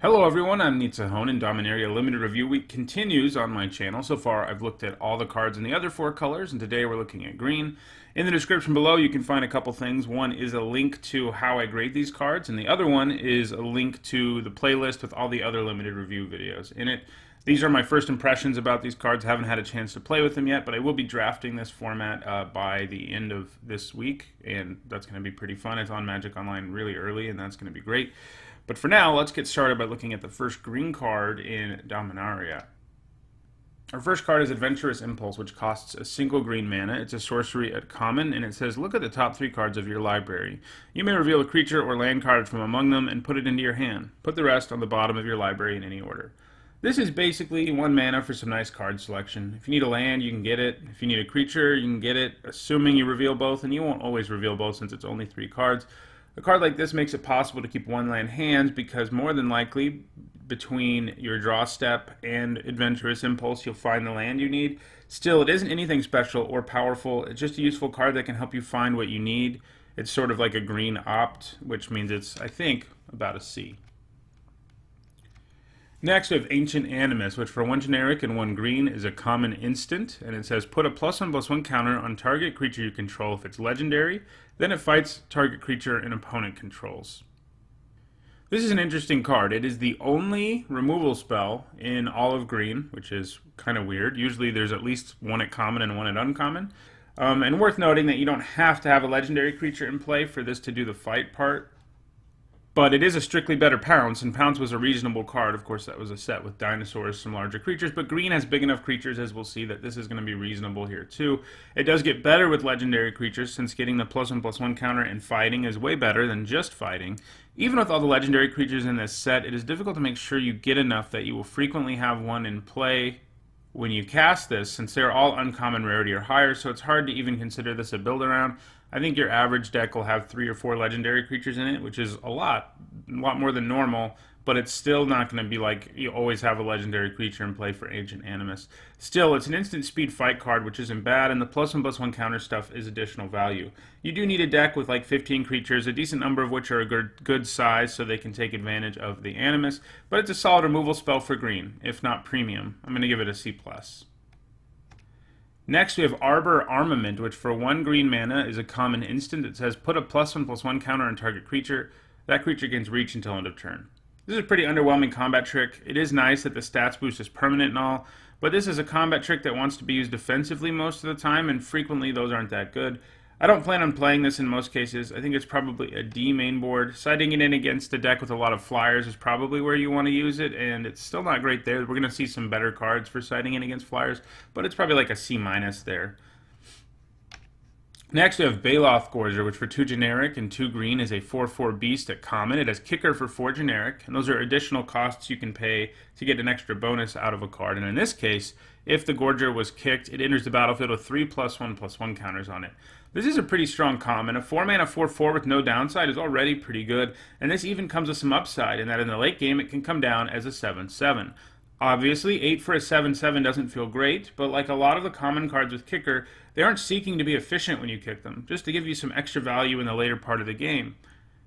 Hello everyone, I'm Nitsahone, and Dominaria Limited Review Week continues on my channel. So far I've looked at all the cards in the other four colors, and today we're looking at green. In the description below you can find a couple things. One is a link to how I grade these cards, and the other one is a link to the playlist with all the other limited review videos in it. These are my first impressions about these cards. I haven't had a chance to play with them yet, but I will be drafting this format by the end of this week, and that's going to be pretty fun. It's on Magic Online really early, and that's going to be great. But for now, let's get started by looking at the first green card in Dominaria. Our first card is Adventuresome Impulse, which costs a single green mana. It's a sorcery at common, and it says, look at the top 3 cards of your library. You may reveal a creature or land card from among them and put it into your hand. Put the rest on the bottom of your library in any order. This is basically 1 mana for some nice card selection. If you need a land, you can get it. If you need a creature, you can get it, assuming you reveal both, and you won't always reveal both since it's only 3 cards. A card like this makes it possible to keep 1 land hands because more than likely between your draw step and Adventurous Impulse you'll find the land you need. Still, it isn't anything special or powerful. It's just a useful card that can help you find what you need. It's sort of like a green opt, which means it's, I think, about a C. Next, we have Ancient Animus, which for 1 generic and 1 green is a common instant, and it says put a +1/+1 counter on target creature you control if it's legendary, then it fights target creature an opponent controls. This is an interesting card. It is the only removal spell in all of green, which is kind of weird. Usually there's at least 1 at common and 1 at uncommon. And worth noting that you don't have to have a legendary creature in play for this to do the fight part. But it is a strictly better Pounce, and Pounce was a reasonable card. Of course, that was a set with dinosaurs, some larger creatures, but green has big enough creatures, as we'll see, that this is going to be reasonable here too. It does get better with legendary creatures, since getting the +1/+1 counter and fighting is way better than just fighting. Even with all the legendary creatures in this set, it is difficult to make sure you get enough that you will frequently have one in play when you cast this, since they're all uncommon rarity or higher, so it's hard to even consider this a build around. I think your average deck will have 3 or 4 legendary creatures in it, which is a lot more than normal, but it's still not going to be like you always have a legendary creature in play for Ancient Animus. Still, it's an instant speed fight card, which isn't bad, and the +1/+1 counter stuff is additional value. You do need a deck with like 15 creatures, a decent number of which are a good size so they can take advantage of the Animus, but it's a solid removal spell for green, if not premium. I'm going to give it a C+. Next, we have Arbor Armament, which for 1 green mana is a common instant that says put a +1/+1 counter on target creature. That creature gains reach until end of turn. This is a pretty underwhelming combat trick. It is nice that the stats boost is permanent and all, but this is a combat trick that wants to be used defensively most of the time, and frequently those aren't that good. I don't plan on playing this in most cases. I think it's probably a D main board. Siding it in against a deck with a lot of flyers is probably where you want to use it, and it's still not great there. We're going to see some better cards for siding in against flyers, but it's probably like a C- there. Next we have Baile Gorger, which for 2 generic and 2 green is a 4/4 beast at common. It has kicker for 4 generic, and those are additional costs you can pay to get an extra bonus out of a card. And in this case, if the Gorger was kicked, it enters the battlefield with 3 +1/+1 counters on it. This is a pretty strong common. A 4 mana 4/4 with no downside is already pretty good, and this even comes with some upside in that in the late game it can come down as a 7/7. Obviously, 8 for a 7/7 doesn't feel great, but like a lot of the common cards with kicker, they aren't seeking to be efficient when you kick them, just to give you some extra value in the later part of the game.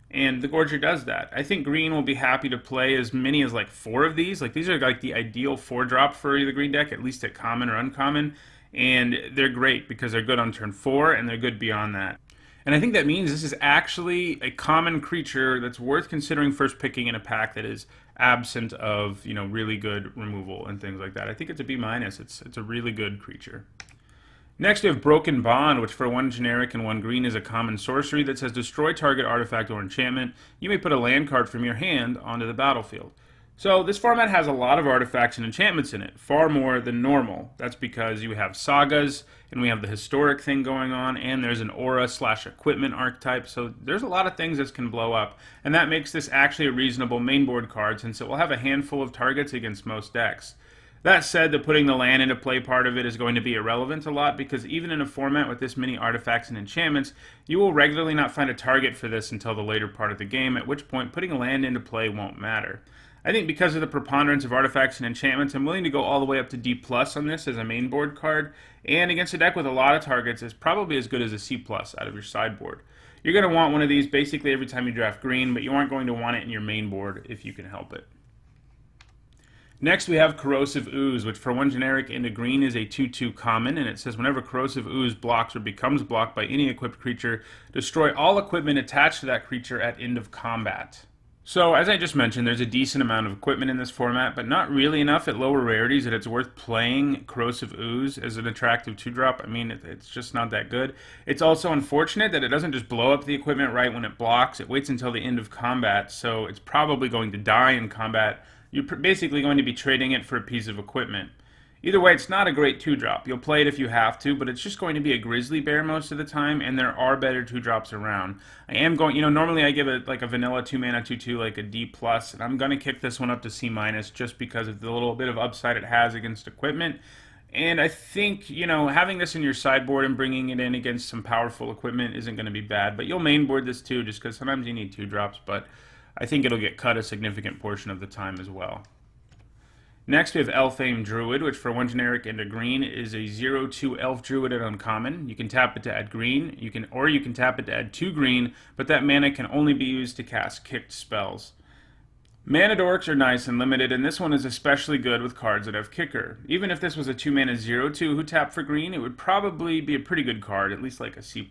And the Gorger does that. I think green will be happy to play as many as like 4 of these. Like these are like the ideal 4-drop for the green deck, at least at common or uncommon, and they're great because they're good on turn 4 and they're good beyond that. And I think that means this is actually a common creature that's worth considering first picking in a pack that is absent of, really good removal and things like that. I think it's a B-. It's a really good creature. Next we have Broken Bond, which for 1 generic and 1 green is a common sorcery that says destroy target artifact or enchantment. You may put a land card from your hand onto the battlefield. So this format has a lot of artifacts and enchantments in it, far more than normal. That's because you have sagas, and we have the historic thing going on, and there's an aura/equipment archetype, so there's a lot of things that can blow up, and that makes this actually a reasonable mainboard card since it will have a handful of targets against most decks. That said, the putting the land into play part of it is going to be irrelevant a lot because even in a format with this many artifacts and enchantments, you will regularly not find a target for this until the later part of the game, at which point putting a land into play won't matter. I think because of the preponderance of artifacts and enchantments, I'm willing to go all the way up to D+ on this as a main board card, and against a deck with a lot of targets is probably as good as a C+ out of your sideboard. You're going to want one of these basically every time you draft green, but you aren't going to want it in your main board if you can help it. Next we have Corrosive Ooze, which for 1 generic and a green is a 2/2 common, and it says whenever Corrosive Ooze blocks or becomes blocked by any equipped creature, destroy all equipment attached to that creature at end of combat. So, as I just mentioned, there's a decent amount of equipment in this format, but not really enough at lower rarities that it's worth playing Corrosive Ooze as an attractive 2-drop. I mean, it's just not that good. It's also unfortunate that it doesn't just blow up the equipment right when it blocks. It waits until the end of combat, so it's probably going to die in combat. You're basically going to be trading it for a piece of equipment. Either way, it's not a great 2-drop. You'll play it if you have to, but it's just going to be a grizzly bear most of the time, and there are better 2-drops around. I am going, normally I give it like a vanilla 2-mana 2/2, like a D+, and I'm going to kick this one up to C- just because of the little bit of upside it has against equipment. And I think, having this in your sideboard and bringing it in against some powerful equipment isn't going to be bad, but you'll mainboard this too, just because sometimes you need 2-drops, but I think it'll get cut a significant portion of the time as well. Next, we have Elf Druid, which for 1 generic and a green is a 0/2 Elf Druid at uncommon. You can tap it to add green, you can tap it to add 2 green, but that mana can only be used to cast kicked spells. Mana dorks are nice and limited, and this one is especially good with cards that have kicker. Even if this was a 2-mana 0/2 who tap for green, it would probably be a pretty good card, at least like a C+.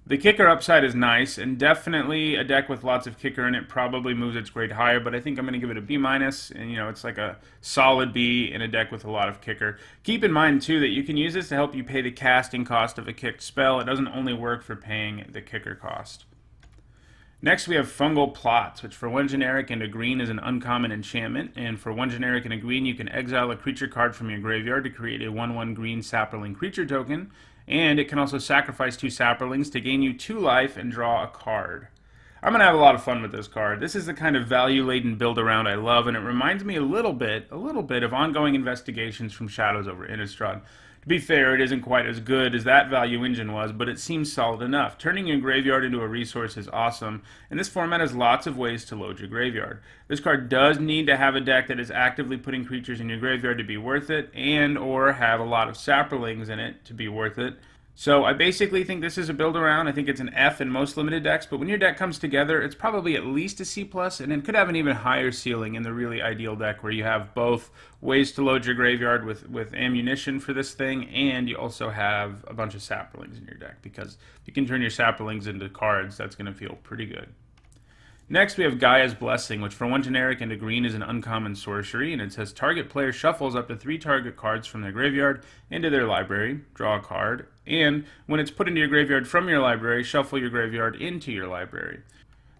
The kicker upside is nice, and definitely a deck with lots of kicker in it probably moves its grade higher, but I think I'm going to give it a B-, and it's like a solid B in a deck with a lot of kicker. Keep in mind, too, that you can use this to help you pay the casting cost of a kicked spell. It doesn't only work for paying the kicker cost. Next, we have Fungal Plot, which for 1 generic and a green is an uncommon enchantment, and for 1 generic and a green, you can exile a creature card from your graveyard to create a 1/1 green Saproling creature token, and it can also sacrifice 2 Saprolings to gain you 2 life and draw a card. I'm going to have a lot of fun with this card. This is the kind of value-laden build-around I love, and it reminds me a little bit of Ongoing Investigations from Shadows over Innistrad. To be fair, it isn't quite as good as that value engine was, but it seems solid enough. Turning your graveyard into a resource is awesome, and this format has lots of ways to load your graveyard. This card does need to have a deck that is actively putting creatures in your graveyard to be worth it, and or have a lot of Saprolings in it to be worth it. So I basically think this is a build around. I think it's an F in most limited decks, but when your deck comes together, it's probably at least a C+, and it could have an even higher ceiling in the really ideal deck where you have both ways to load your graveyard with ammunition for this thing, and you also have a bunch of Saprolings in your deck, because if you can turn your Saprolings into cards, that's going to feel pretty good. Next, we have Gaia's Blessing, which for 1 generic and a green is an uncommon sorcery, and it says target player shuffles up to 3 target cards from their graveyard into their library, draw a card, and when it's put into your graveyard from your library, shuffle your graveyard into your library.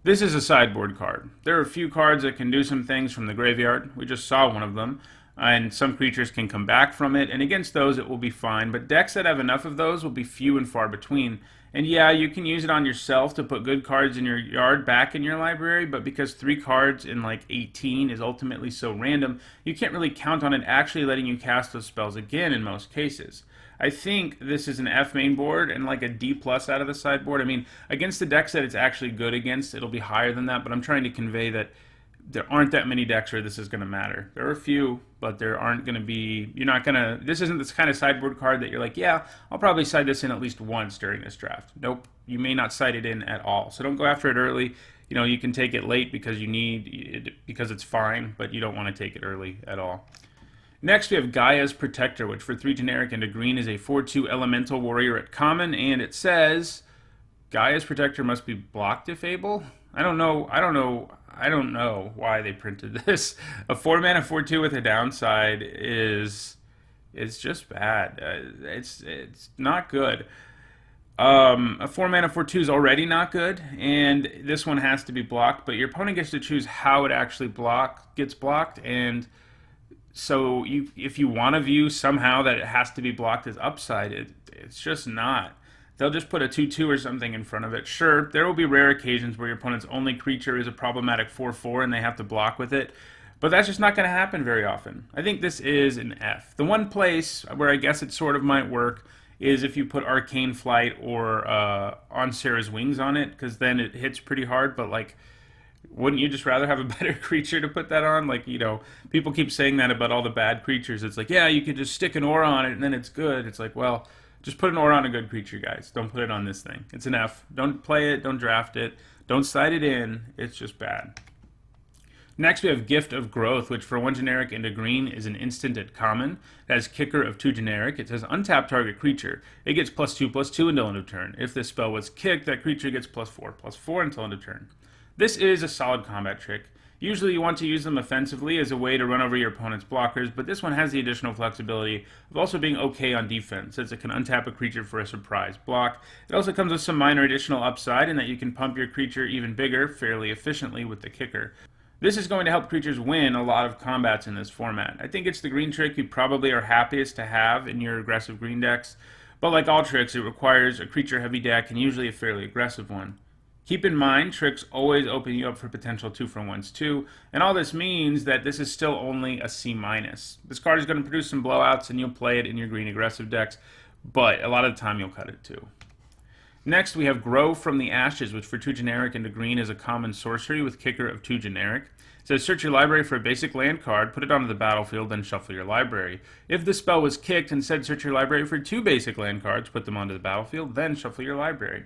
This is a sideboard card. There are a few cards that can do some things from the graveyard. We just saw one of them. And some creatures can come back from it, and against those it will be fine, but decks that have enough of those will be few and far between. And yeah, you can use it on yourself to put good cards in your yard back in your library, but because 3 cards in like 18 is ultimately so random, you can't really count on it actually letting you cast those spells again in most cases. I think this is an F main board and like a D+ out of the sideboard. I mean, against the decks that it's actually good against, it'll be higher than that, but I'm trying to convey that there aren't that many decks where this is going to matter. There are a few, but there aren't going to be, this isn't this kind of sideboard card that you're like, yeah, I'll probably side this in at least once during this draft. Nope, you may not side it in at all. So don't go after it early. You can take it late because because it's fine, but you don't want to take it early at all. Next, we have Gaia's Protector, which for 3 generic and a green is a 4/2 elemental warrior at common, and it says Gaia's Protector must be blocked if able. I don't know why they printed this. A 4-mana 4/2 with a downside is just bad. It's not good. A 4-mana 4/2 is already not good, and this one has to be blocked, but your opponent gets to choose how it actually gets blocked, and so if you want to view somehow that it has to be blocked as upside, it's just not. They'll just put a 2/2 or something in front of it. Sure, there will be rare occasions where your opponent's only creature is a problematic 4/4 and they have to block with it, but that's just not going to happen very often. I think this is an F. The one place where I guess it sort of might work is if you put Arcane Flight or On Sarah's Wings on it, because then it hits pretty hard, but like, wouldn't you just rather have a better creature to put that on? Like, people keep saying that about all the bad creatures. It's like, yeah, you could just stick an aura on it and then it's good. It's like, well, just put an aura on a good creature, guys. Don't put it on this thing. It's an F. Don't play it. Don't draft it. Don't side it in. It's just bad. Next, we have Gift of Growth, which for 1 generic and a green is an instant at common. It has Kicker of 2 generic. It says untap target creature. It gets +2/+2 until end of turn. If this spell was kicked, that creature gets +4/+4 until end of turn. This is a solid combat trick. Usually you want to use them offensively as a way to run over your opponent's blockers, but this one has the additional flexibility of also being okay on defense, since it can untap a creature for a surprise block. It also comes with some minor additional upside in that you can pump your creature even bigger fairly efficiently with the kicker. This is going to help creatures win a lot of combats in this format. I think it's the green trick you probably are happiest to have in your aggressive green decks, but like all tricks, it requires a creature-heavy deck and usually a fairly aggressive one. Keep in mind, tricks always open you up for potential 2-for-1s too, and all this means that this is still only a C-. This card is going to produce some blowouts and you'll play it in your green aggressive decks, but a lot of the time you'll cut it too. Next, we have Grow from the Ashes, which for 2 generic and a green is a common sorcery with Kicker of 2 generic. It says search your library for a basic land card, put it onto the battlefield, then shuffle your library. If the spell was kicked, instead search your library for 2 basic land cards, put them onto the battlefield, then shuffle your library.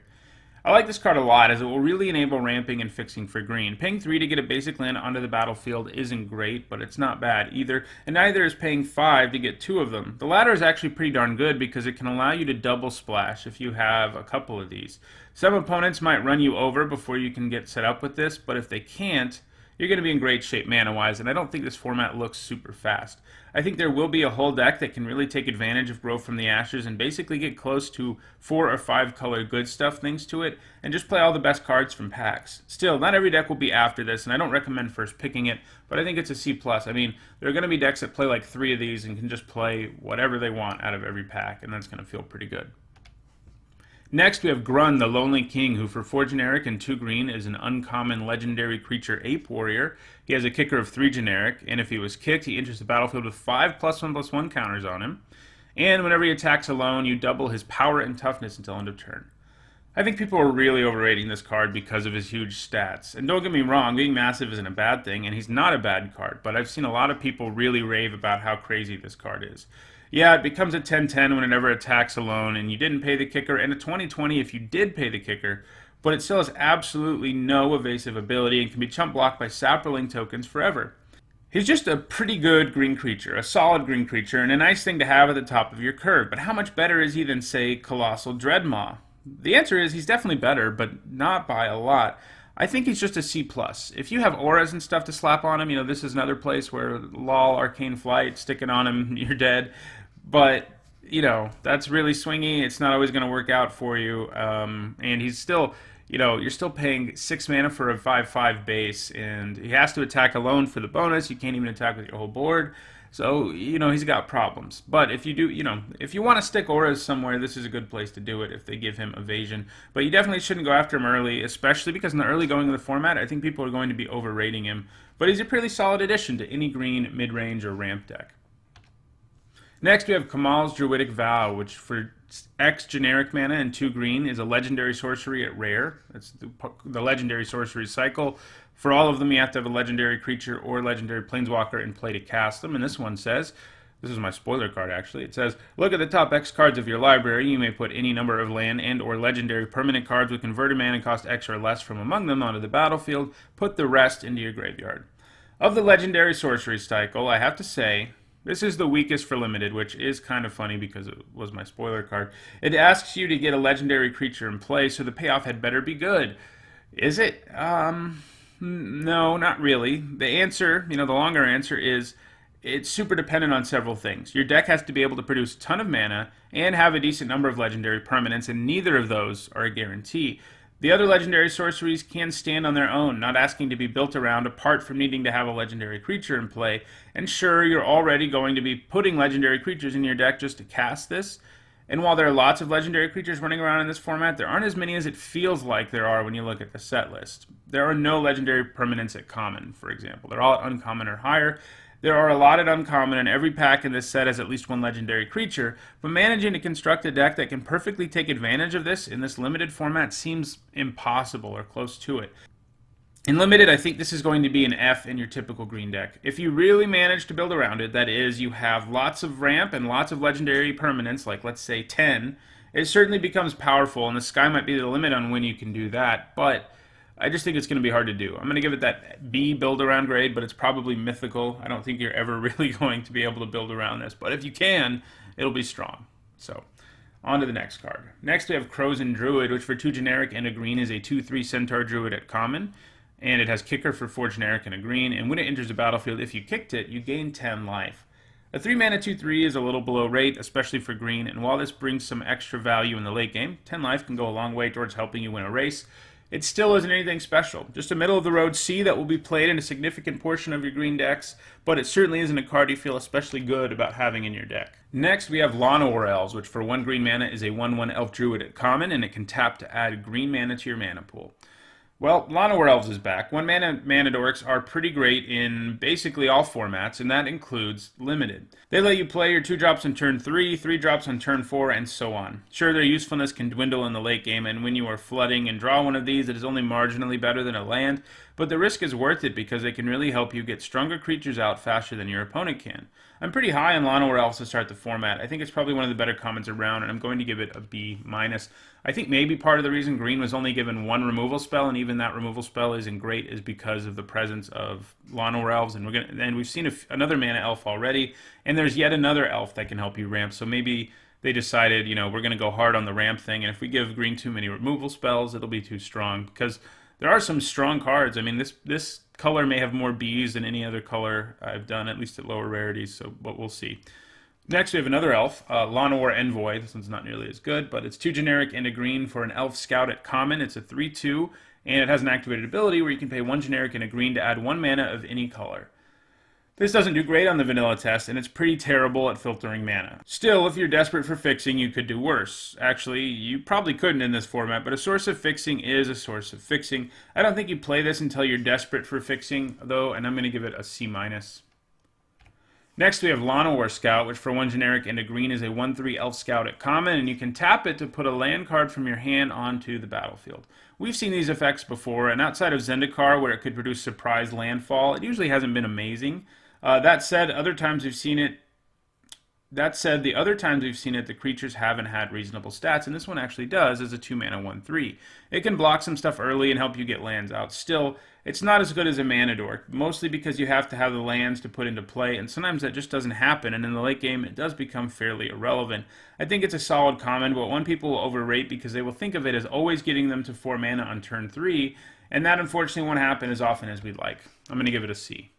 I like this card a lot as it will really enable ramping and fixing for green. Paying 3 to get a basic land onto the battlefield isn't great, but it's not bad either, and neither is paying 5 to get 2 of them. The latter is actually pretty darn good because it can allow you to double splash if you have a couple of these. Some opponents might run you over before you can get set up with this, but if they can't, you're going to be in great shape mana-wise, and I don't think this format looks super fast. I think there will be a whole deck that can really take advantage of Grow from the Ashes and basically get close to 4 or 5 color good stuff things to it, and just play all the best cards from packs. Still, not every deck will be after this, and I don't recommend first picking it, but I think it's a C+. I mean, there are going to be decks that play like 3 of these and can just play whatever they want out of every pack, and that's going to feel pretty good. Next, we have Grun the Lonely King, who for 4 generic and 2 green is an uncommon legendary creature ape warrior. He has a kicker of 3 generic, and if he was kicked, he enters the battlefield with 5 +1/+1 counters on him. And whenever he attacks alone, you double his power and toughness until end of turn. I think people are really overrating this card because of his huge stats. And don't get me wrong, being massive isn't a bad thing, and he's not a bad card, but I've seen a lot of people really rave about how crazy this card is. Yeah, it becomes a 10-10 when it never attacks alone, and you didn't pay the kicker, and a 20-20 if you did pay the kicker, but it still has absolutely no evasive ability and can be chump blocked by SAP Rolling tokens forever. He's just a pretty good green creature, a solid green creature, and a nice thing to have at the top of your curve, but how much better is he than, say, Colossal Dreadmaw? The answer is he's definitely better, but not by a lot. I think he's just a C+. If you have auras and stuff to slap on him, this is another place where lol, Arcane Flight, stick it on him, you're dead. But, that's really swingy. It's not always going to work out for you. And he's still, you're still paying 6 mana for a 5/5 base, and he has to attack alone for the bonus. You can't even attack with your whole board. So, he's got problems. But if you do, if you want to stick auras somewhere, this is a good place to do it if they give him evasion. But you definitely shouldn't go after him early, especially because in the early going of the format, I think people are going to be overrating him. But he's a pretty solid addition to any green, mid-range, or ramp deck. Next, we have Kamals Druidic Vow, which for X generic mana and 2 green is a legendary sorcery at rare. That's the legendary sorcery cycle. For all of them, you have to have a legendary creature or legendary planeswalker in play to cast them. And this one says, this is my spoiler card actually, it says, look at the top X cards of your library. You may put any number of land and or legendary permanent cards with converted mana cost X or less from among them onto the battlefield. Put the rest into your graveyard. Of the legendary sorcery cycle, I have to say, this is the weakest for limited, which is kind of funny because it was my spoiler card. It asks you to get a legendary creature in play, so the payoff had better be good. Is it? No, not really. The answer, the longer answer is it's super dependent on several things. Your deck has to be able to produce a ton of mana and have a decent number of legendary permanents, and neither of those are a guarantee. The other legendary sorceries can stand on their own, not asking to be built around apart from needing to have a legendary creature in play. And sure, you're already going to be putting legendary creatures in your deck just to cast this. And while there are lots of legendary creatures running around in this format, there aren't as many as it feels like there are when you look at the set list. There are no legendary permanents at common, for example. They're all at uncommon or higher. There are a lot at uncommon, and every pack in this set has at least one legendary creature, but managing to construct a deck that can perfectly take advantage of this in this limited format seems impossible or close to it. In limited, I think this is going to be an F in your typical green deck. If you really manage to build around it, that is, you have lots of ramp and lots of legendary permanents, like let's say 10, it certainly becomes powerful, and the sky might be the limit on when you can do that, but I just think it's going to be hard to do. I'm going to give it that B build around grade, but it's probably mythical. I don't think you're ever really going to be able to build around this, but if you can, it'll be strong. So, on to the next card. Next we have Grun Druid, which for 2 generic and a green is a 2/3 Centaur Druid at common, and it has kicker for 4 generic and a green, and when it enters the battlefield, if you kicked it, you gain 10 life. A 3 mana 2/3 is a little below rate, especially for green, and while this brings some extra value in the late game, 10 life can go a long way towards helping you win a race. It still isn't anything special. Just a middle-of-the-road C that will be played in a significant portion of your green decks, but it certainly isn't a card you feel especially good about having in your deck. Next, we have Noir Elves, which for 1 green mana is a 1/1 Elf Druid at common, and it can tap to add green mana to your mana pool. Well, Noir Elves is back. 1 mana dorks are pretty great in basically all formats, and that includes limited. They let you play your 2 drops on turn 3, 3 drops on turn 4, and so on. Sure, their usefulness can dwindle in the late game, and when you are flooding and draw one of these, it is only marginally better than a land, but the risk is worth it because they can really help you get stronger creatures out faster than your opponent can. I'm pretty high on Noir Elves to start the format. I think it's probably one of the better commons around, and I'm going to give it a B-. I think maybe part of the reason green was only given 1 removal spell, and even that removal spell isn't great, is because of the presence of Noir Elves, and we've seen another mana elf already, and there's yet another elf that can help you ramp, so maybe they decided, we're going to go hard on the ramp thing, and if we give green too many removal spells, it'll be too strong, because there are some strong cards. I mean, this color may have more Bs than any other color I've done, at least at lower rarities, but we'll see. Next, we have another elf, Noir Envoi. This one's not nearly as good, but it's 2 generic and a green for an Elf Scout at common. It's a 3/2, and it has an activated ability where you can pay 1 generic and a green to add 1 mana of any color. This doesn't do great on the vanilla test, and it's pretty terrible at filtering mana. Still, if you're desperate for fixing, you could do worse. Actually, you probably couldn't in this format, but a source of fixing is a source of fixing. I don't think you play this until you're desperate for fixing, though, and I'm going to give it a C-. Next, we have Noir Scout, which for 1 generic and a green is a 1/3 Elf Scout at common, and you can tap it to put a land card from your hand onto the battlefield. We've seen these effects before, and outside of Zendikar, where it could produce surprise landfall, it usually hasn't been amazing. That said, the other times we've seen it, the creatures haven't had reasonable stats, and this one actually does as a 2 mana 1/3. It can block some stuff early and help you get lands out. Still, it's not as good as a mana dork, mostly because you have to have the lands to put into play, and sometimes that just doesn't happen, and in the late game, it does become fairly irrelevant. I think it's a solid common, but one people will overrate because they will think of it as always getting them to 4 mana on turn 3, and that unfortunately won't happen as often as we'd like. I'm going to give it a C.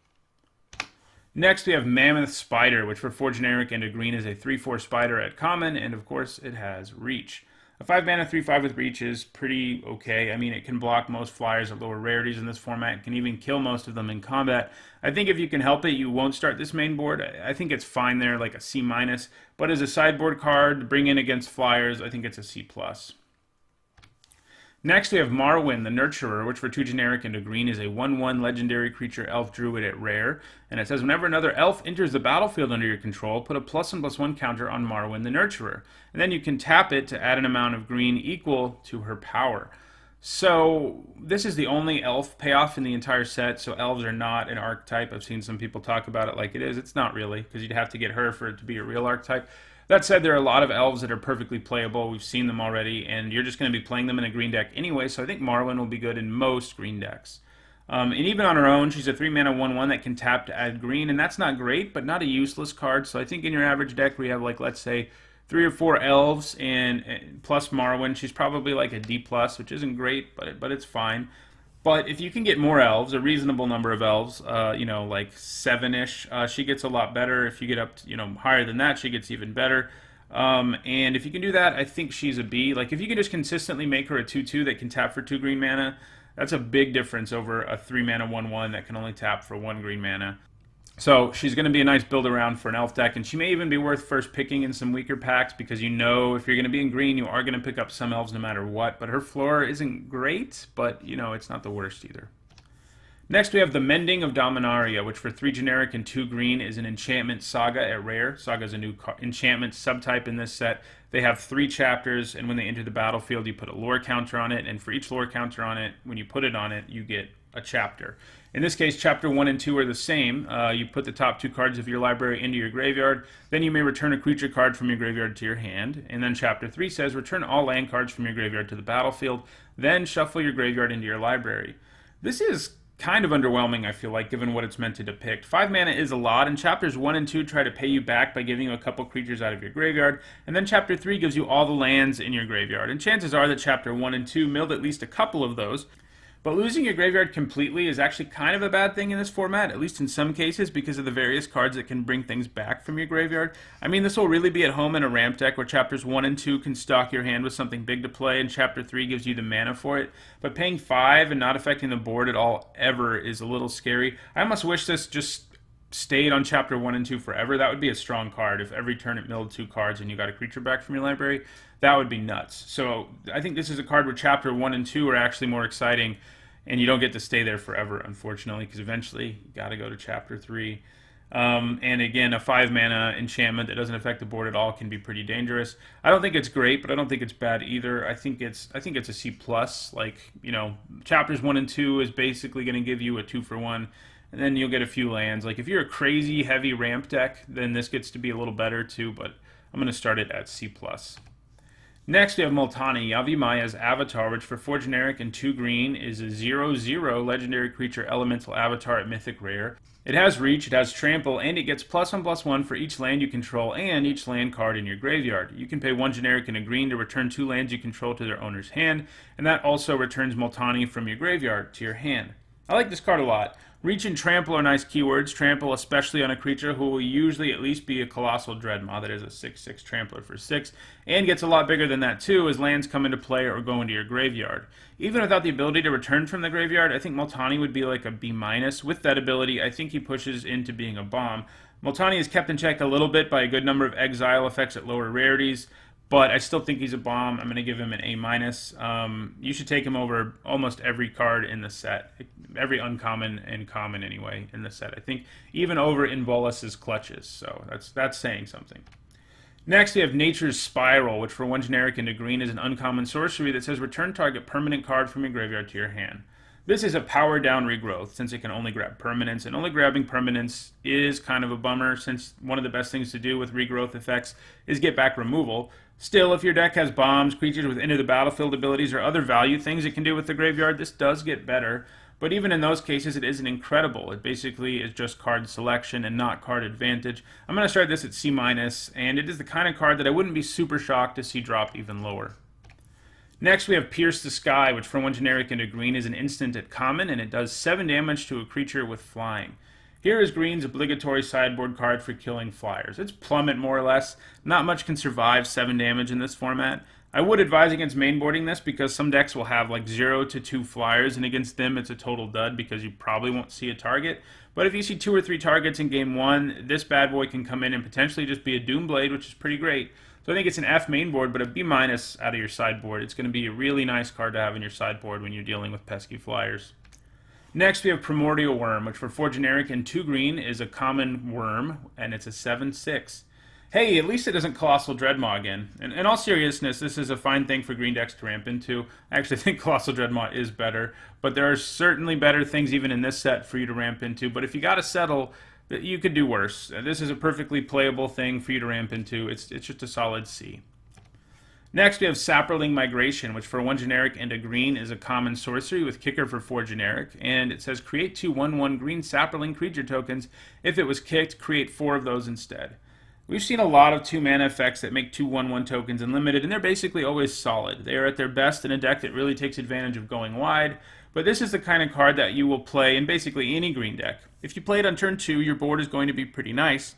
Next, we have Mammoth Spider, which for 4 generic and a green is a 3/4 spider at common, and of course it has reach. A 5 mana 3/5 with reach is pretty okay. I mean, it can block most flyers at lower rarities in this format. It can even kill most of them in combat. I think if you can help it, you won't start this main board. I think it's fine there, like a C-, but as a sideboard card to bring in against flyers, I think it's a C+. Next, we have Marwin the Nurturer, which for 2 generic and a green is a 1/1 legendary creature Elf Druid at rare. And it says whenever another elf enters the battlefield under your control, put a +1/+1 counter on Marwin the Nurturer. And then you can tap it to add an amount of green equal to her power. So this is the only elf payoff in the entire set, so elves are not an archetype. I've seen some people talk about it like it is. It's not really, because you'd have to get her for it to be a real archetype. That said, there are a lot of elves that are perfectly playable. We've seen them already, and you're just going to be playing them in a green deck anyway, so I think Marwin will be good in most green decks. And even on her own, she's a 3 mana 1/1 that can tap to add green, and that's not great, but not a useless card. So I think in your average deck where you have, like, let's say, 3 or 4 elves and plus Marwin, she's probably like a D+, which isn't great, but it's fine. But if you can get more elves, a reasonable number of elves, like 7-ish, she gets a lot better. If you get up to, higher than that, she gets even better. And if you can do that, I think she's a B. Like, if you can just consistently make her a 2/2 that can tap for 2 green mana, that's a big difference over a 3 mana 1/1 that can only tap for 1 green mana. So she's going to be a nice build around for an elf deck, and she may even be worth first picking in some weaker packs because if you're going to be in green, you are going to pick up some elves no matter what. But her floor isn't great, but it's not the worst either. Next, we have the Mending of Dominaria, which for 3 generic and 2 green is an enchantment saga at rare. Saga is a new enchantment subtype in this set. They have 3 chapters, and when they enter the battlefield, you put a lore counter on it, and for each lore counter on it, when you put it on it, you get a chapter. In this case, Chapter 1 and 2 are the same. You put the top 2 cards of your library into your graveyard, then you may return a creature card from your graveyard to your hand, and then Chapter 3 says return all land cards from your graveyard to the battlefield, then shuffle your graveyard into your library. This is kind of underwhelming, I feel like, given what it's meant to depict. 5 mana is a lot, and Chapters 1 and 2 try to pay you back by giving you a couple creatures out of your graveyard, and then Chapter 3 gives you all the lands in your graveyard, and chances are that Chapter 1 and 2 milled at least a couple of those. But losing your graveyard completely is actually kind of a bad thing in this format, at least in some cases, because of the various cards that can bring things back from your graveyard. I mean, this will really be at home in a ramp deck where Chapters 1 and 2 can stock your hand with something big to play, and Chapter 3 gives you the mana for it. But paying 5 and not affecting the board at all ever is a little scary. I almost wish this just stayed on Chapter 1 and 2 forever. That would be a strong card. If every turn it milled 2 cards and you got a creature back from your library, that would be nuts. So I think this is a card where Chapter 1 and 2 are actually more exciting, and you don't get to stay there forever, unfortunately, because eventually you got to go to Chapter 3. And again, a 5 mana enchantment that doesn't affect the board at all can be pretty dangerous. I don't think it's great, but I don't think it's bad either. I think it's a C+. Like, you know, Chapters 1 and 2 is basically going to give you a 2-for-1, and then you'll get a few lands. Like, if you're a crazy heavy ramp deck, then this gets to be a little better too, but I'm going to start it at C+. Next, we have Multani, Yavimaya's Avatar, which for 4 generic and 2 green is a 0/0 legendary creature elemental avatar at Mythic Rare. It has reach, it has trample, and it gets +1/+1 for each land you control and each land card in your graveyard. You can pay 1 generic and a green to return 2 lands you control to their owner's hand, and that also returns Multani from your graveyard to your hand. I like this card a lot. Reach and Trample are nice keywords. Trample especially on a creature who will usually at least be a Colossal Dreadmaw that is a 6/6 Trampler for 6, and gets a lot bigger than that too as lands come into play or go into your graveyard. Even without the ability to return from the graveyard, I think Multani would be like a B-. With that ability, I think he pushes into being a bomb. Multani is kept in check a little bit by a good number of exile effects at lower rarities, but I still think he's a bomb. I'm going to give him an A-. You should take him over almost every card in the set. Every uncommon and common, anyway, in the set. I think even over Involus's Clutches, so that's saying something. Next, we have Nature's Spiral, which for 1 generic and a green is an uncommon sorcery that says return target permanent card from your graveyard to your hand. This is a power down regrowth, since it can only grab permanents, and only grabbing permanents is kind of a bummer, since one of the best things to do with regrowth effects is get back removal. Still, if your deck has bombs, creatures with into the battlefield abilities, or other value things it can do with the graveyard, this does get better. But even in those cases, it isn't incredible. It basically is just card selection and not card advantage. I'm going to start this at C-, and it is the kind of card that I wouldn't be super shocked to see drop even lower. Next, we have Pierce the Sky, which for 1 generic and a green is an instant at common, and it does 7 damage to a creature with flying. Here is green's obligatory sideboard card for killing flyers. It's Plummet, more or less. Not much can survive 7 damage in this format. I would advise against mainboarding this because some decks will have like 0 to 2 flyers, and against them it's a total dud because you probably won't see a target. But if you see 2 or 3 targets in game 1, this bad boy can come in and potentially just be a Doomblade, which is pretty great. So I think it's an F mainboard, but a B- out of your sideboard. It's going to be a really nice card to have in your sideboard when you're dealing with pesky flyers. Next, we have Primordial Worm, which for 4 generic and 2 green is a common worm, and it's a 7/6. Hey, at least it doesn't Colossal Dreadmaw again. And in all seriousness, this is a fine thing for green decks to ramp into. I actually think Colossal Dreadmaw is better, but there are certainly better things even in this set for you to ramp into. But if you got to settle, you could do worse. This is a perfectly playable thing for you to ramp into. It's just a solid C. Next, we have SAP Rolling Migration, which for 1 generic and a green is a common sorcery with kicker for 4 generic, and it says create 2 1/1 green SAP Rolling creature tokens. If it was kicked, create 4 of those instead. We've seen a lot of 2 mana effects that make 2 1/1 tokens unlimited, and they're basically always solid. They are at their best in a deck that really takes advantage of going wide, but this is the kind of card that you will play in basically any green deck. If you play it on turn 2, your board is going to be pretty nice.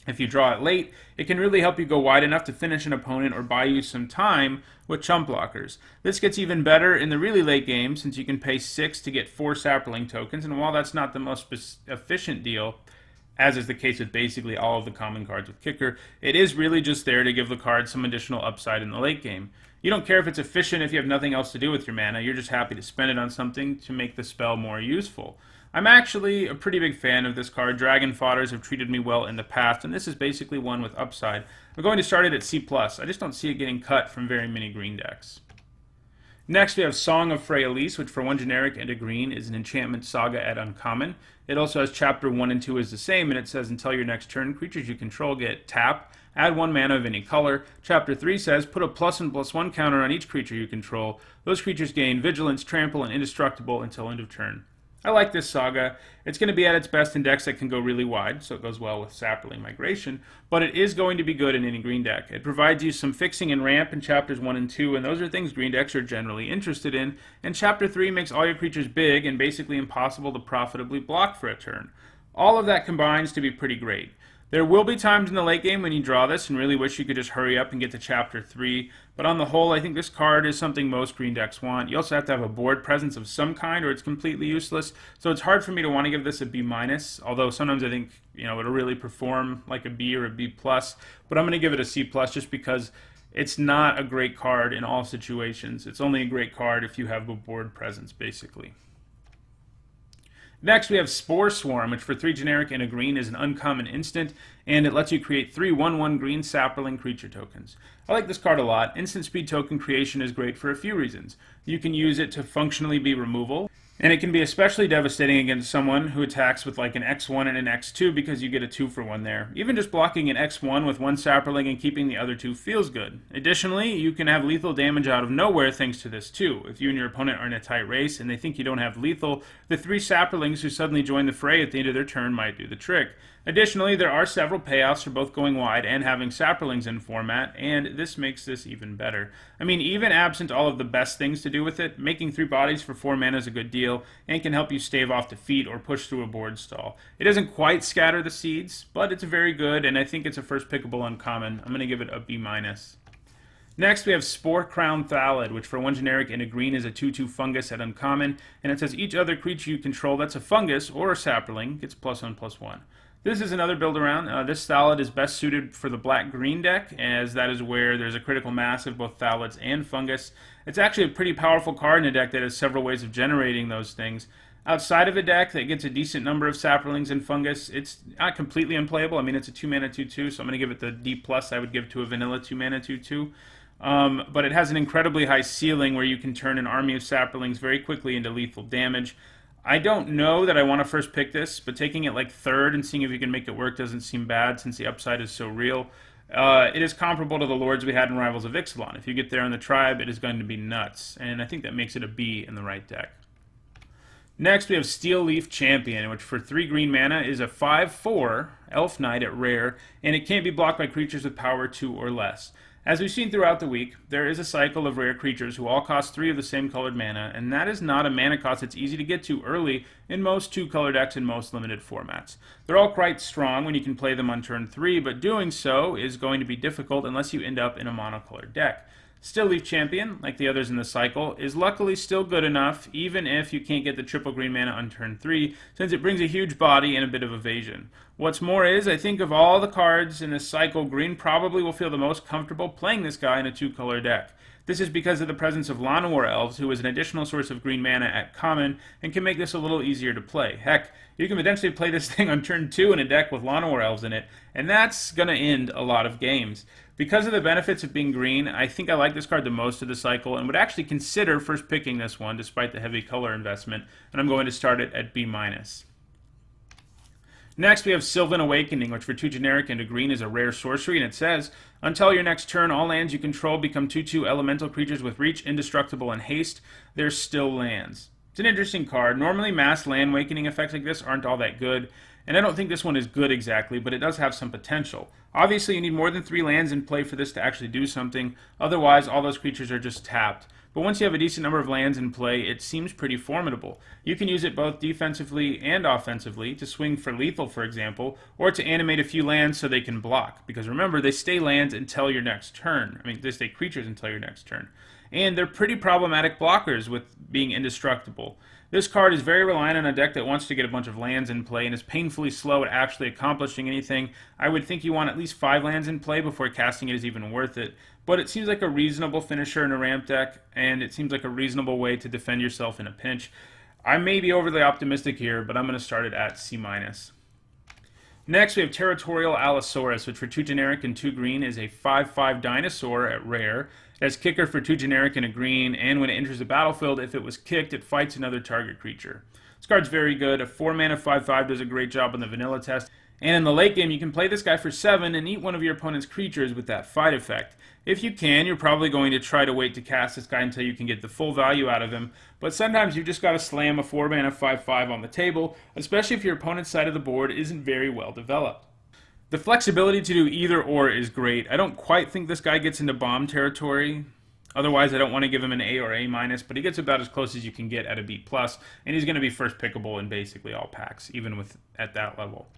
If you draw it late, it can really help you go wide enough to finish an opponent or buy you some time with chump blockers. This gets even better in the really late game since you can pay 6 to get 4 sapling tokens, and while that's not the most efficient deal, as is the case with basically all of the common cards with kicker, it is really just there to give the card some additional upside in the late game. You don't care if it's efficient if you have nothing else to do with your mana, you're just happy to spend it on something to make the spell more useful. I'm actually a pretty big fan of this card. Dragon Fodders have treated me well in the past, and this is basically one with upside. I'm going to start it at C+. I just don't see it getting cut from very many green decks. Next, we have Song of Freya Lease, which for 1 generic and a green is an enchantment saga at uncommon. It also has chapter 1 and 2 is the same, and it says until your next turn, creatures you control get tap, add 1 mana of any color. Chapter 3 says put a +1/+1 counter on each creature you control. Those creatures gain vigilance, trample, and indestructible until end of turn. I like this saga. It's going to be at its best in decks that can go really wide, so it goes well with SAP Rolling Migration, but it is going to be good in any green deck. It provides you some fixing and ramp in chapters 1 and 2, and those are things green decks are generally interested in, and chapter 3 makes all your creatures big and basically impossible to profitably block for a turn. All of that combines to be pretty great. There will be times in the late game when you draw this and really wish you could just hurry up and get to chapter 3, but on the whole, I think this card is something most green decks want. You also have to have a board presence of some kind or it's completely useless, so it's hard for me to want to give this a B-, although sometimes I think, it'll really perform like a B or a B+, but I'm going to give it a C+ just because it's not a great card in all situations. It's only a great card if you have a board presence, basically. Next, we have Spore Swarm, which for 3 generic and a green is an uncommon instant, and it lets you create 3 1/1 green sapling creature tokens. I like this card a lot. Instant speed token creation is great for a few reasons. You can use it to functionally be removal, and it can be especially devastating against someone who attacks with like an X1 and an X2 because you get a 2-for-1 there. Even just blocking an X1 with 1 sapling and keeping the other 2 feels good. Additionally, you can have lethal damage out of nowhere thanks to this too. If you and your opponent are in a tight race and they think you don't have lethal, the 3 saplings who suddenly join the fray at the end of their turn might do the trick. Additionally, there are several payouts for both going wide and having saplings in format, and this makes this even better. I mean, even absent all of the best things to do with it, making 3 bodies for 4 mana is a good deal, and can help you stave off defeat or push through a board stall. It doesn't quite scatter the seeds, but it's very good, and I think it's a first pickable uncommon. I'm going to give it a B-. Next, we have Spore Crown Pallet, which for 1 generic and a green is a 2/2 fungus at uncommon, and it says each other creature you control that's a fungus or a sapling gets +1/+1. This is another build around. This Thalet is best suited for the black-green deck, as that is where there's a critical mass of both Thalets and fungus. It's actually a pretty powerful card in a deck that has several ways of generating those things. Outside of a deck that gets a decent number of saplings and fungus, it's not completely unplayable. I mean, it's a 2-mana 2/2, so I'm going to give it the D+ I would give to a vanilla 2-mana 2/2. But it has an incredibly high ceiling where you can turn an army of saplings very quickly into lethal damage. I don't know that I want to first pick this, but taking it like 3rd and seeing if you can make it work doesn't seem bad since the upside is so real. It is comparable to the Lords we had in Rivals of Ixalan. If you get there on the tribe, it is going to be nuts, and I think that makes it a B in the right deck. Next, we have Steelleaf Champion, which for 3 green mana is a 5/4 Elf Knight at rare, and it can't be blocked by creatures with power 2 or less. As we've seen throughout the week, there is a cycle of rare creatures who all cost 3 of the same colored mana, and that is not a mana cost that's easy to get to early in most 2-color decks in most limited formats. They're all quite strong when you can play them on turn 3, but doing so is going to be difficult unless you end up in a monocolored deck. Steelleaf Champion, like the others in the cycle, is luckily still good enough, even if you can't get the triple green mana on turn 3, since it brings a huge body and a bit of evasion. What's more is, I think of all the cards in this cycle, green probably will feel the most comfortable playing this guy in a 2-color deck. This is because of the presence of Llanowar Elves, who is an additional source of green mana at common, and can make this a little easier to play. Heck, you can potentially play this thing on turn 2 in a deck with Llanowar Elves in it, and that's going to end a lot of games. Because of the benefits of being green, I think I like this card the most of the cycle, and would actually consider first picking this one, despite the heavy color investment, and I'm going to start it at B-. Next, we have Sylvan Awakening, which for 2 generic and a green is a rare sorcery, and it says, until your next turn, all lands you control become 2/2 elemental creatures with reach, indestructible, and haste. They're still lands. It's an interesting card. Normally, mass land awakening effects like this aren't all that good, and I don't think this one is good exactly, but it does have some potential. Obviously, you need more than 3 lands in play for this to actually do something. Otherwise, all those creatures are just tapped. But once you have a decent number of lands in play, it seems pretty formidable. You can use it both defensively and offensively, to swing for lethal, for example, or to animate a few lands so they can block. Because remember, they stay lands until your next turn. I mean, they stay creatures until your next turn. And they're pretty problematic blockers with being indestructible. This card is very reliant on a deck that wants to get a bunch of lands in play and is painfully slow at actually accomplishing anything. I would think you want at least 5 lands in play before casting it is even worth it. But it seems like a reasonable finisher in a ramp deck, and it seems like a reasonable way to defend yourself in a pinch. I may be overly optimistic here, but I'm going to start it at C-. Next, we have Territorial Allosaurus, which for 2 generic and 2 green is a 5/5 dinosaur at rare, It has kicker for 2 generic and a green, and when it enters the battlefield, if it was kicked, it fights another target creature. This card's very good. A 4 mana 5/5 does a great job on the vanilla test. And in the late game, you can play this guy for 7 and eat one of your opponent's creatures with that fight effect. If you can, you're probably going to try to wait to cast this guy until you can get the full value out of him, but sometimes you've just got to slam a 4 mana 5/5 on the table, especially if your opponent's side of the board isn't very well developed. The flexibility to do either or is great. I don't quite think this guy gets into bomb territory. Otherwise, I don't want to give him an A or A-, but he gets about as close as you can get at a B+, and he's going to be first pickable in basically all packs, even at that level.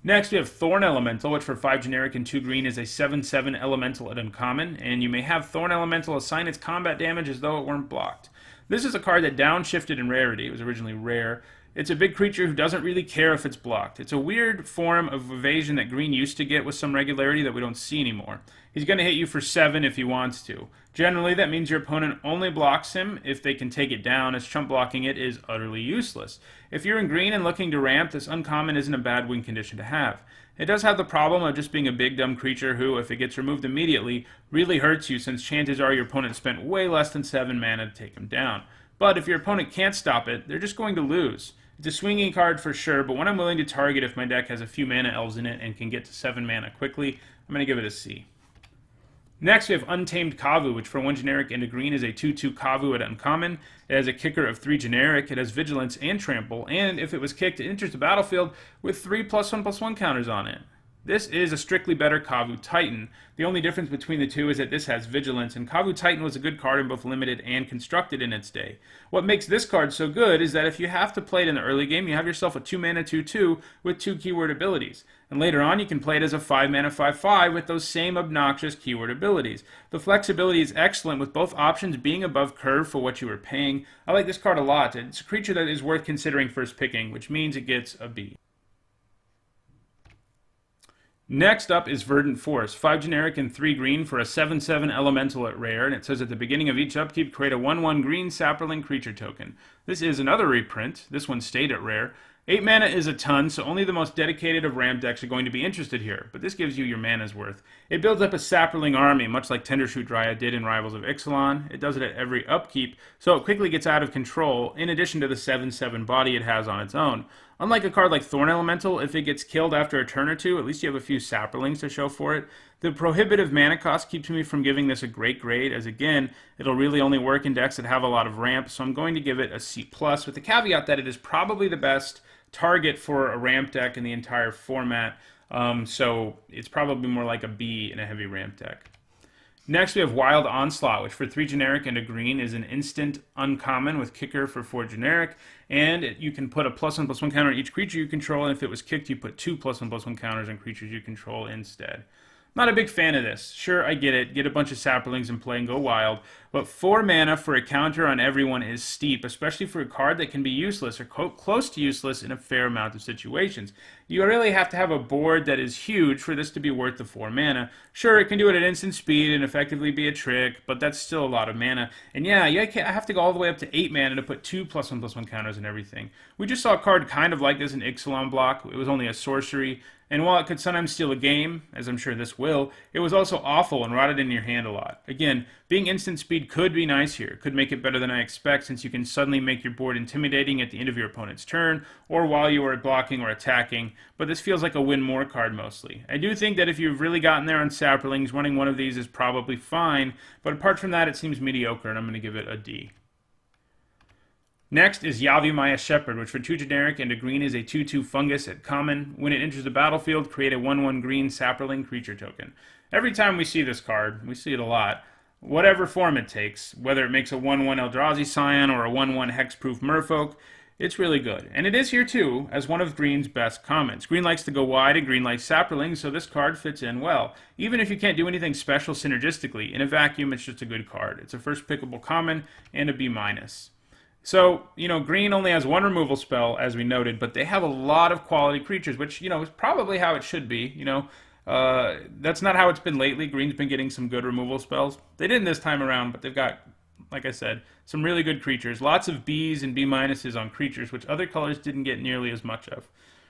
Next, we have Thorn Elemental, which for 5 generic and 2 green is a 7/7 elemental at uncommon, and you may have Thorn Elemental assign its combat damage as though it weren't blocked. This is a card that downshifted in rarity. It was originally rare. It's a big creature who doesn't really care if it's blocked. It's a weird form of evasion that green used to get with some regularity that we don't see anymore. He's going to hit you for 7 if he wants to. Generally, that means your opponent only blocks him if they can take it down, as chump blocking it is utterly useless. If you're in green and looking to ramp, this uncommon isn't a bad win condition to have. It does have the problem of just being a big dumb creature who, if it gets removed immediately, really hurts you, since chances are your opponent spent way less than 7 mana to take him down. But if your opponent can't stop it, they're just going to lose. It's a swinging card for sure, but one I'm willing to target if my deck has a few mana elves in it and can get to 7 mana quickly. I'm going to give it a C. Next, we have Untamed Kava, which for 1 generic and a green is a 2/2 Kavu at uncommon. It has a kicker of 3 generic, it has vigilance and trample, and if it was kicked, it enters the battlefield with 3 +1/+1 counters on it. This is a strictly better Kavu Titan. The only difference between the two is that this has vigilance, and Kavu Titan was a good card in both limited and constructed in its day. What makes this card so good is that if you have to play it in the early game, you have yourself a 2 mana 2/2 with 2 keyword abilities. And later on, you can play it as a 5 mana 5/5 with those same obnoxious keyword abilities. The flexibility is excellent, with both options being above curve for what you were paying. I like this card a lot. It's a creature that is worth considering first picking, which means it gets a B. Next up is Verdant Force, 5 generic and 3 green for a 7/7 elemental at rare, and it says at the beginning of each upkeep, create a 1/1 green sapperling creature token. This is another reprint. This one stayed at rare. 8 mana is a ton, so only the most dedicated of ramp decks are going to be interested here, but this gives you your mana's worth. It builds up a sapperling army, much like Tendershoot Dryad did in Rivals of Ixalan. It does it at every upkeep, so it quickly gets out of control, in addition to the 7/7 body it has on its own. Unlike a card like Thorn Elemental, if it gets killed after a turn or two, at least you have a few sapperlings to show for it. The prohibitive mana cost keeps me from giving this a great grade, as again, it'll really only work in decks that have a lot of ramp, so I'm going to give it a C+, with the caveat that it is probably the best target for a ramp deck in the entire format, so it's probably more like a B in a heavy ramp deck. Next, we have Wild Onslaught, which for 3 generic and a green is an instant uncommon with kicker for 4 generic, and you can put a +1/+1 counter on each creature you control, and if it was kicked, you put 2 +1/+1 counters on creatures you control instead. Not a big fan of this. Sure, I get it. Get a bunch of sapperlings and play and go wild. But 4 mana for a counter on everyone is steep, especially for a card that can be useless or close to useless in a fair amount of situations. You really have to have a board that is huge for this to be worth the 4 mana. Sure, it can do it at instant speed and effectively be a trick, but that's still a lot of mana. And yeah, I have to go all the way up to 8 mana to put 2 +1/+1 counters and everything. We just saw a card kind of like this in Ixalan block. It was only a sorcery. And while it could sometimes steal a game, as I'm sure this will, it was also awful and rotted in your hand a lot. Again, being instant speed could be nice here, could make it better than I expect, since you can suddenly make your board intimidating at the end of your opponent's turn, or while you are blocking or attacking, but this feels like a win more card mostly. I do think that if you've really gotten there on sapperlings, running one of these is probably fine, but apart from that, it seems mediocre, and I'm going to give it a D. Next is Yavimaya Shepard, which for 2 generic and a green is a 2/2 fungus at common. When it enters the battlefield, create a 1/1 green sapperling creature token. Every time we see this card, we see it a lot, whatever form it takes, whether it makes a 1/1 Eldrazi Scion or a 1/1 hexproof Merfolk, it's really good. And it is here too, as one of green's best commons. Green likes to go wide and green likes sapperlings, so this card fits in well. Even if you can't do anything special synergistically, in a vacuum it's just a good card. It's a first pickable common and a B-. So, green only has 1 removal spell, as we noted, but they have a lot of quality creatures, which, is probably how it should be. That's not how it's been lately. Green's been getting some good removal spells. They didn't this time around, but they've got, like I said, some really good creatures. Lots of Bs and B- on creatures, which other colors didn't get nearly as much of.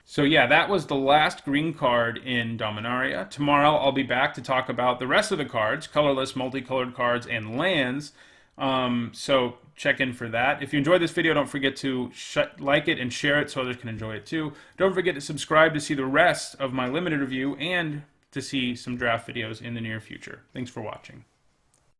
So yeah, that was the last green card in Dominaria. Tomorrow I'll be back to talk about the rest of the cards, colorless, multicolored cards, and lands. So check in for that. If you enjoyed this video, don't forget to like it and share it so others can enjoy it too. Don't forget to subscribe to see the rest of my limited review and to see some draft videos in the near future. Thanks for watching.